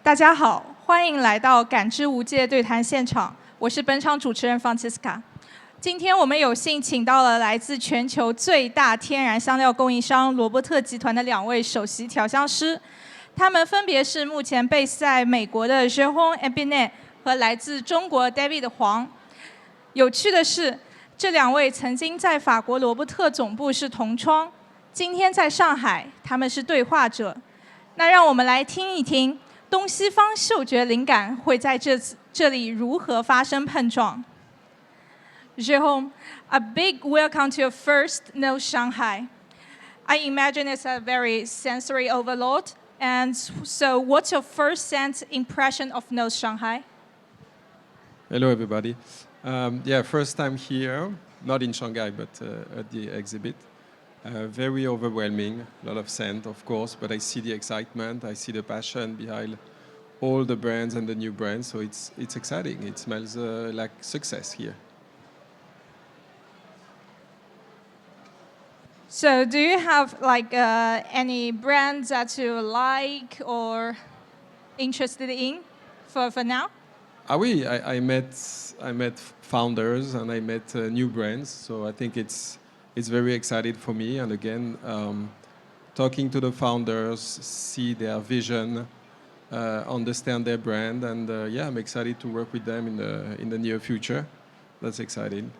大家好，欢迎来到感知无界对谈现场，我是本场主持人 Francisca。今天我们有幸请到了来自全球最大天然香料供应商罗伯特集团的2位首席调香师，他们分别是目前base在美国的JérÓme Epinette 和来自中国 David 的黄。有趣的是，这2位曾经在法国罗伯特总部是同窗，今天在上海，他们是对话者。那让我们来听一听东西方嗅觉灵感会在这里如何发生碰撞。JérÓme, a big welcome to your first Nose Shanghai. I imagine it's a very sensory overload. And so what's your first scent impression of Nose Shanghai? Hello, everybody. First time here, not in Shanghai, but at the exhibit. Very overwhelming, a lot of scent, of course, but I see the excitement, I see the passion behind all the brands and the new brands, so it's exciting. It smells like success here. So do you have any brands that you like or interested in for now? I met founders and I met new brands, so I think it's very exciting for me. And again, talking to the founders, see their vision, understand their brand, and I'm excited to work with them in the near future. That's exciting.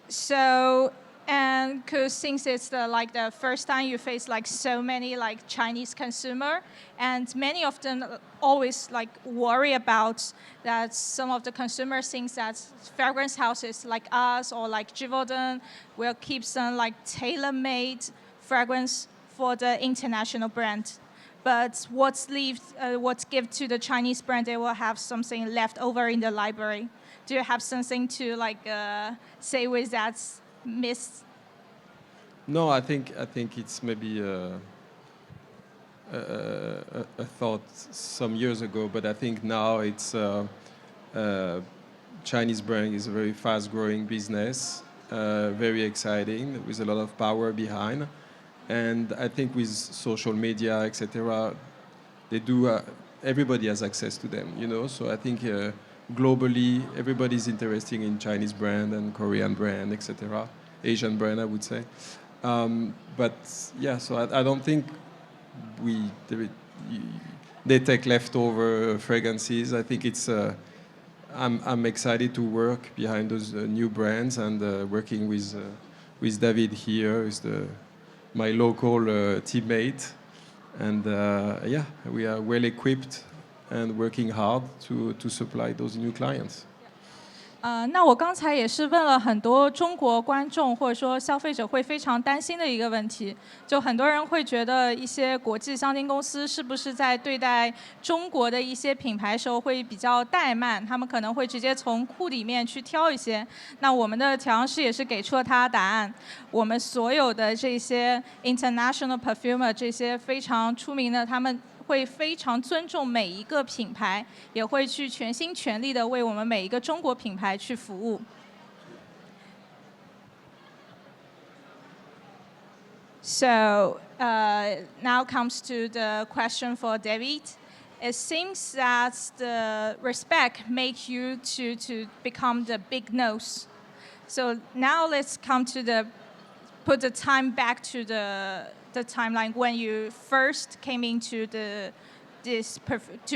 So, and because since it's the first time you face so many Chinese consumer, and many of them always worry about that some of the consumers think that fragrance houses like us or like JérÓme will keep some tailor-made fragrance for the international brand. But what's given to the Chinese brand, they will have something left over in the library. Do you have something to say with that myth? No, I think it's maybe a thought some years ago, but I think now it's Chinese brand is a very fast-growing business, very exciting, with a lot of power behind. And I think with social media, etc., they do. Everybody has access to them, So I think globally, everybody's interested in Chinese brand and Korean brand, etc., Asian brand, I would say. So I don't think they take leftover fragrances. I think it's. I'm excited to work behind those new brands and working with David here, who's my local teammate, and we are well equipped and working hard to supply those new clients. 那我刚才也是问了很多中国观众或者说消费者会非常担心的一个问题，就很多人会觉得一些国际香精公司是不是在对待中国的一些品牌时候会比较怠慢，他们可能会直接从库里面去挑一些。那我们的调香师也是给出了他的答案，我们所有的这些 international perfumer 这些非常出名的，他们会非常尊重每一个品牌，也会去全心全力的为我们每一个中国品牌去服务。So now comes to the question for David. It seems that the respect makes you to become the big nose. So now let's come to put the time back to the timeline when you first came into to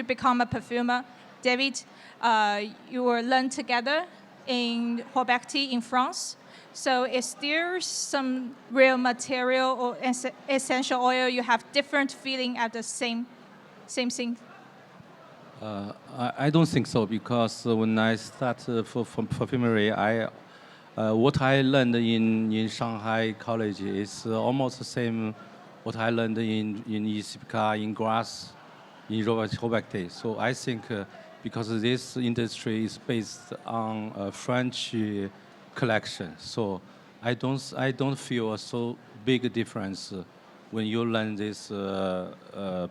become a perfumer. David, you were learned together in Robertet in France. So is there some real material or essential oil you have different feeling at the same thing? I don't think so, because when I started for perfumery, what I learned in Shanghai College is almost the same what I learned in Isipka, in Grasse, in Robertet. So I think because this industry is based on a French collection, so I don't feel a so big difference when you learn this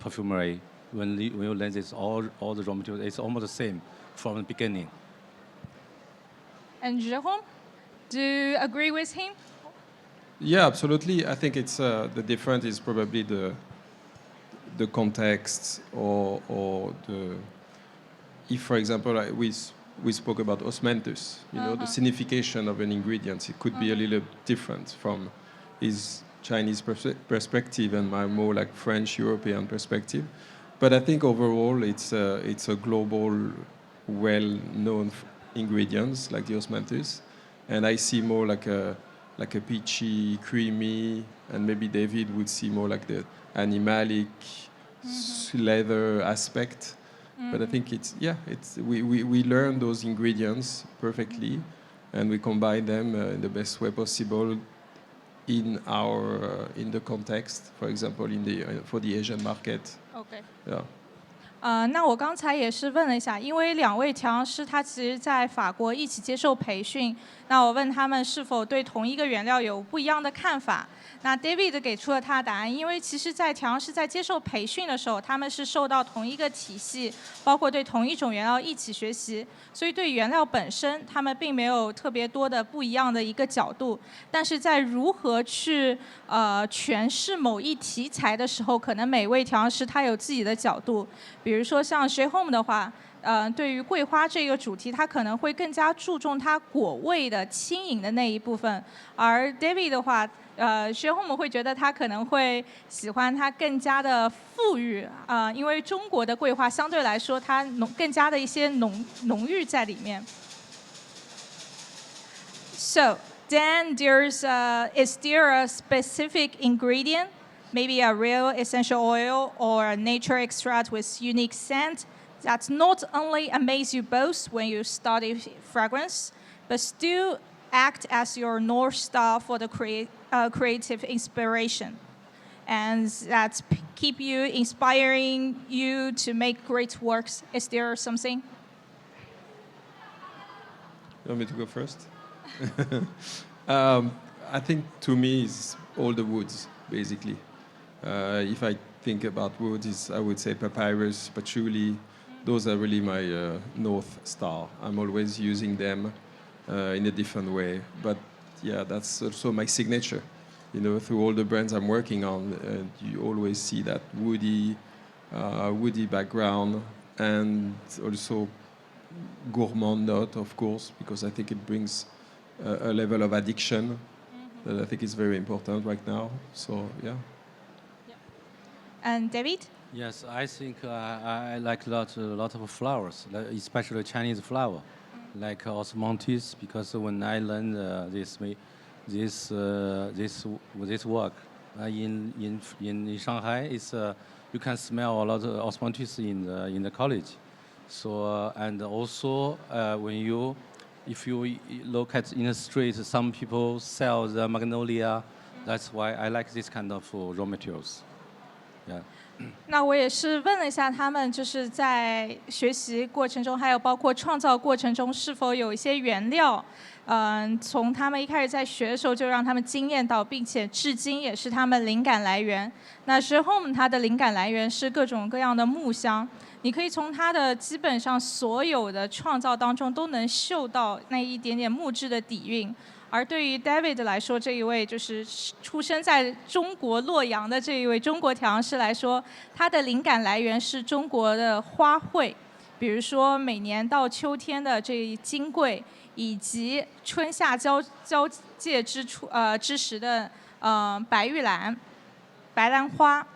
perfumery. When you learn this all the raw materials, it's almost the same from the beginning. And JérÓme, do you agree with him? Yeah, absolutely. I think it's the difference is probably the context or the. If, for example, we spoke about osmanthus, the signification of an ingredient, it could be a little different from his Chinese perspective and my more like French European perspective. But I think overall it's a global, well-known ingredients like the osmanthus, and I see more like a peachy, creamy, and maybe David would see more like the animalic, leather aspect. But I think we learn those ingredients perfectly, and we combine them in the best way possible in the context. For example, for the Asian market. OK。Yeah. 那我刚才也是问了一下，因为2位调香师他其实在法国一起接受培训，那我问他们是否对同一个原料有不一样的看法。那 David 给出了他的答案，因为其实在调香师在接受培训的时候，他们是受到同一个体系，包括对同一种原料一起学习，所以对原料本身他们并没有特别多的不一样的一个角度，但是在如何去诠释某一题材的时候，可能每位调香师他有自己的角度。比如说像 JérÓme 的话，对于桂花这个主题，他可能会更加注重它果味的轻盈的那一部分，而 David 的话，JérÓme 会觉得他可能会喜欢它更加的富裕因为中国的桂花相对来说它更加的一些浓郁在里面。So then is there a specific ingredient, maybe a real essential oil or a nature extract with unique scent that not only amaze you both when you study fragrance, but still act as your North Star for the creative inspiration, and that keep you inspiring you to make great works? Is there something? You want me to go first? I think to me it's all the woods, basically. If I think about woods, I would say papyrus, patchouli. Those are really my North Star. I'm always using them in a different way. But yeah, that's also my signature. Through all the brands I'm working on, you always see that woody background, and also gourmand note, of course, because I think it brings a level of addiction that I think is very important right now. So yeah. And David? Yes, I think I like a lot of flowers, especially Chinese flower, like osmanthus, because when I learned this work in Shanghai, you can smell a lot of osmanthus in the college. So and also if you look at in the street, some people sell the magnolia. That's why I like this kind of raw materials. Yeah. 那我也是问了一下他们，就是在学习过程中，还有包括创造过程中，是否有一些原料，从他们一开始在学的时候就让他们惊艳到，并且至今也是他们灵感来源。那JérÓme它的灵感来源是各种各样的木香，你可以从它的基本上所有的创造当中都能嗅到那一点点木质的底蕴。而对于 David 来说，这一位就是出生在中国洛阳的这一位中国调香师来说，他的灵感来源是中国的花卉，比如说每年到秋天的这金桂，以及春夏交界之时的白玉兰、白兰花。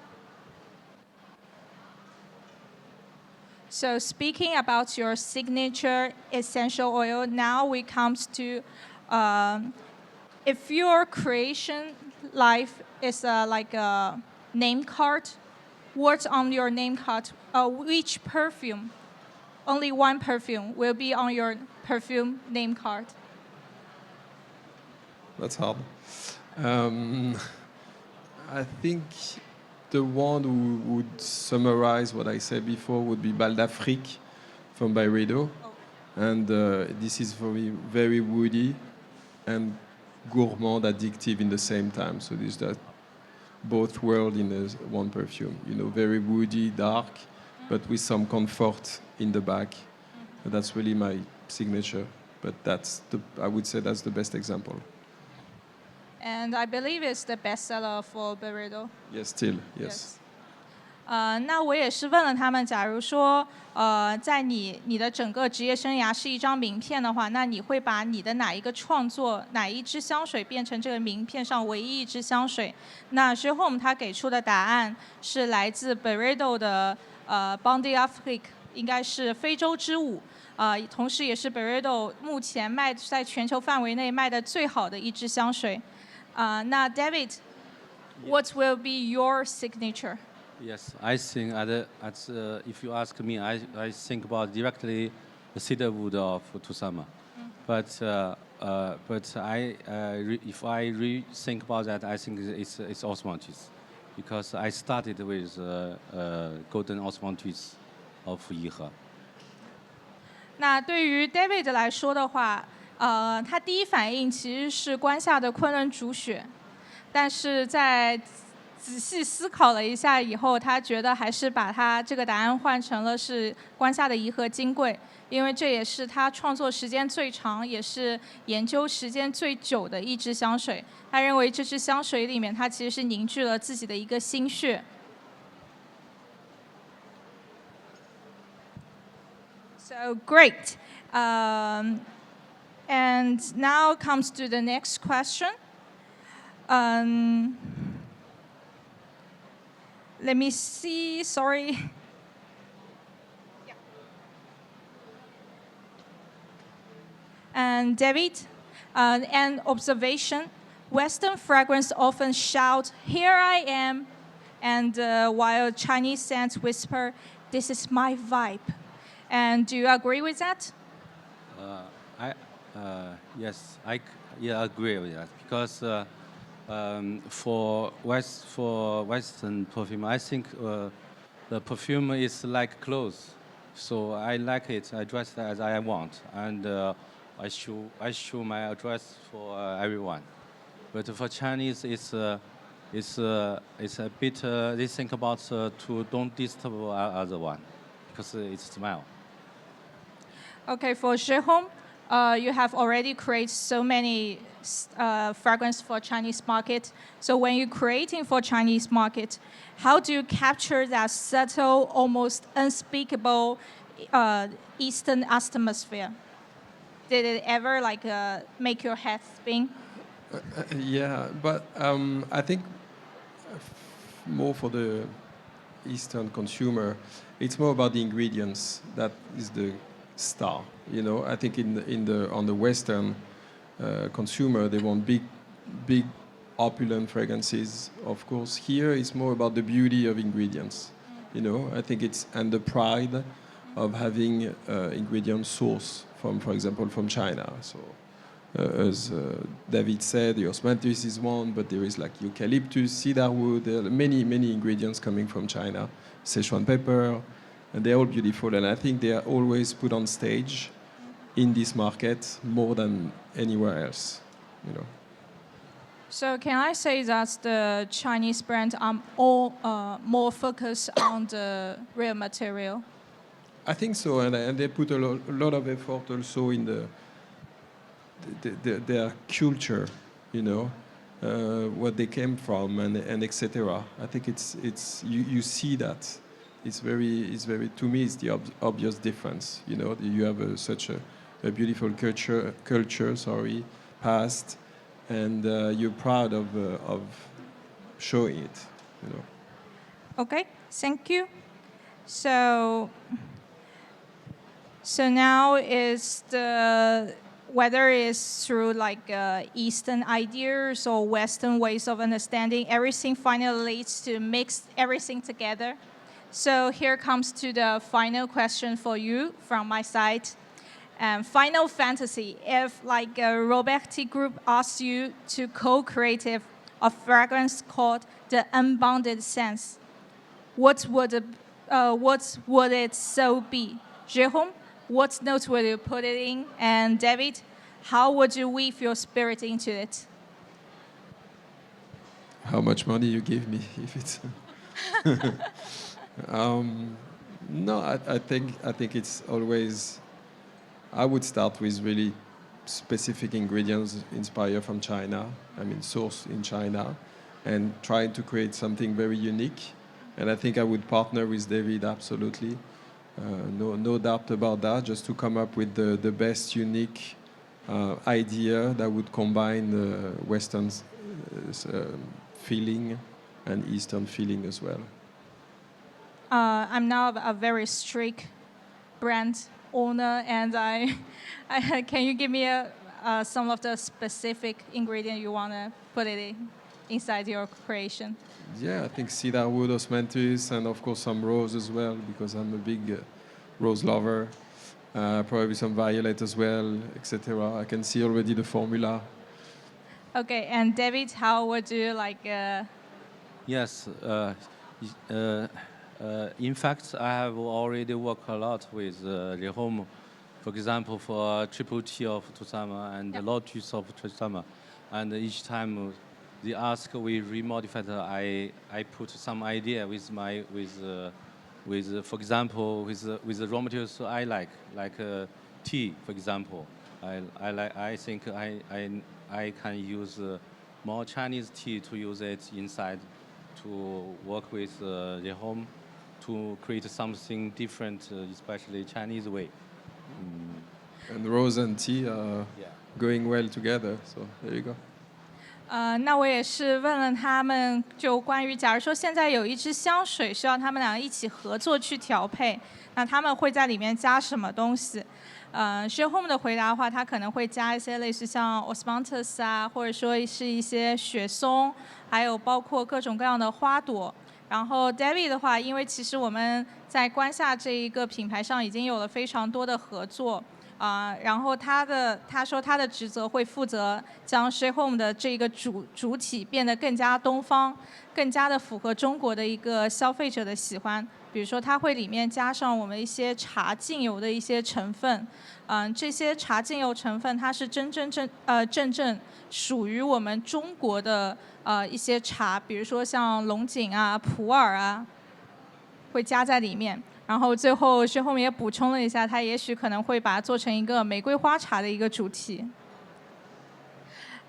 So speaking about your signature essential oil, now we comes to if your creation life is like a name card, what's on your name card? Which perfume? Only one perfume will be on your perfume name card. That's hard. I think the one who would summarize what I said before would be Bal d'Afrique from Byredo. And this is for me very woody and gourmand, addictive in the same time. So there's that both worlds in one perfume. Very woody, dark, but with some comfort in the back. That's really my signature. But I would say that's the best example. And I believe it's the bestseller for Byredo. Yes, still, yes. 那我也是问了他们，假如说，在你的整个职业生涯是一张名片的话，那你会把你的哪一个创作、哪一支香水变成这个名片上唯一一支香水？那JérÓme他给出的答案是来自 Byredo 的Bondi Afrique， 应该是非洲之舞，同时也是 Byredo 目前在全球范围内卖的最好的一支香水。那 David，what will be your signature？ Yes, I think if you ask me, I think about directly the cedarwood of Tusama. But if I think about that, I think it's osmosis, because I started with golden osmosis of Yihe. 那对于 David 来说的话，他第一反应其实是关夏的昆仑竹雪，但是在仔细思考了一下以后，他觉得还是把他这个答案换成了是关夏的颐和金桂，因为这也是他创作时间最长，也是研究时间最久的一支香水。他认为这支香水里面，他其实是凝聚了自己的一个心血。So great. And now comes to the next question. Let me see, sorry. Yeah. And David, an observation. Western fragrance often shout, "Here I am," and while Chinese scents whisper, "This is my vibe." And do you agree with that? Yes, I agree with that, because for Western perfume, I think the perfume is like clothes. So I like it. I dress it as I want, and I show my address for everyone. But for Chinese, it's a bit. They think about to don't disturb other one, because it's smell. Okay, for JérÓme, you have already created so many fragrance for Chinese market. So when you're creating for Chinese market, how do you capture that subtle, almost unspeakable Eastern atmosphere? Did it ever make your head spin? Yeah, but I think more for the Eastern consumer, it's more about the ingredients that is the star. You know, I think on the Western consumer, they want big, opulent fragrances. Of course, here it's more about the beauty of ingredients. You know, I think and the pride of having ingredient source from, for example, from China. So, as David said, the osmanthus is one, but there is like eucalyptus, cedarwood. There are many ingredients coming from China. Szechuan pepper, and they're all beautiful. And I think they are always put on stage in this market more than anywhere else, you know. So can I say that the Chinese brands are all more focused on the real material? I think so, and they put a lot of effort also in their culture, you know, what they came from, and etc. I think you see that. It's very to me it's the obvious difference. You know, you have such a beautiful culture, past, and you're proud of showing it. You know. Okay, thank you. So now is whether it's through Eastern ideas or Western ways of understanding, everything finally leads to mix everything together. So here comes to the final question for you from my side. Final fantasy, if a Robertet group asks you to co-create a fragrance called the Unbounded Sense, what would it so be? JérÓme, what notes would you put it in? And David, how would you weave your spirit into it? How much money you give me if it's... No, I think it's always... I would start with really specific ingredients inspired from China, sourced in China, and trying to create something very unique And I think I would partner with David absolutely. No doubt about that, just to come up with the best unique idea that would combine the Western feeling and Eastern feeling as well. I'm now a very strict brand owner, and can you give me some of the specific ingredient you want to put it inside your creation? Yeah, I think cedarwood, osmanthus, and of course some rose as well, because I'm a big rose lover. Probably some violet as well, etc. I can see already the formula. Okay, and David, how would you like? Yes. In fact, I have already worked a lot with JérÓme. For example, for Triple T of Tusama and the Lotus of Tusama. And each time they ask, we remodify it. I put some idea with for example, with the raw materials I like tea, for example. I think I can use more Chinese tea to use it inside to work with JérÓme to create something different, especially Chinese way. And rose and tea are going well together, so there you go. 那我也是问了他们，就关于假如说现在有一支香水需要他们两个一起合作去调配，那他们会在里面加什么东西？JérÓme的回答的话，他可能会加一些类似像 osmanthus 啊，或者说是一些雪松，还有包括各种各样的花朵。然后 David 的话，因为其实我们在关夏这一个品牌上已经有了非常多的合作。然后他说他的职责会负责将 JérÓme 的这个主体变得更加东方，更加的符合中国的一个消费者的喜欢。比如说，它会里面加上我们一些茶精油的一些成分，这些茶精油成分它是真正属于我们中国的一些茶，比如说像龙井啊、普洱啊，会加在里面。然后最后JérÓme也补充了一下，他也许可能会把它做成一个玫瑰花茶的一个主题。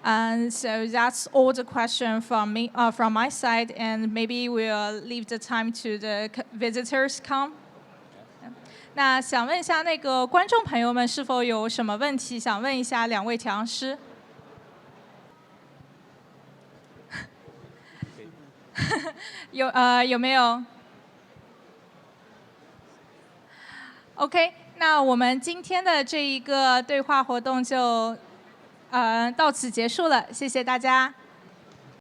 And so that's all the question from me, from my side, and maybe we'll leave the time to the visitors come. 那想问一下那个观众朋友们是否有什么问题想问一下两位调香师？有没有？ OK， 那我们今天的这一个对话活动就到此结束了，谢谢大家。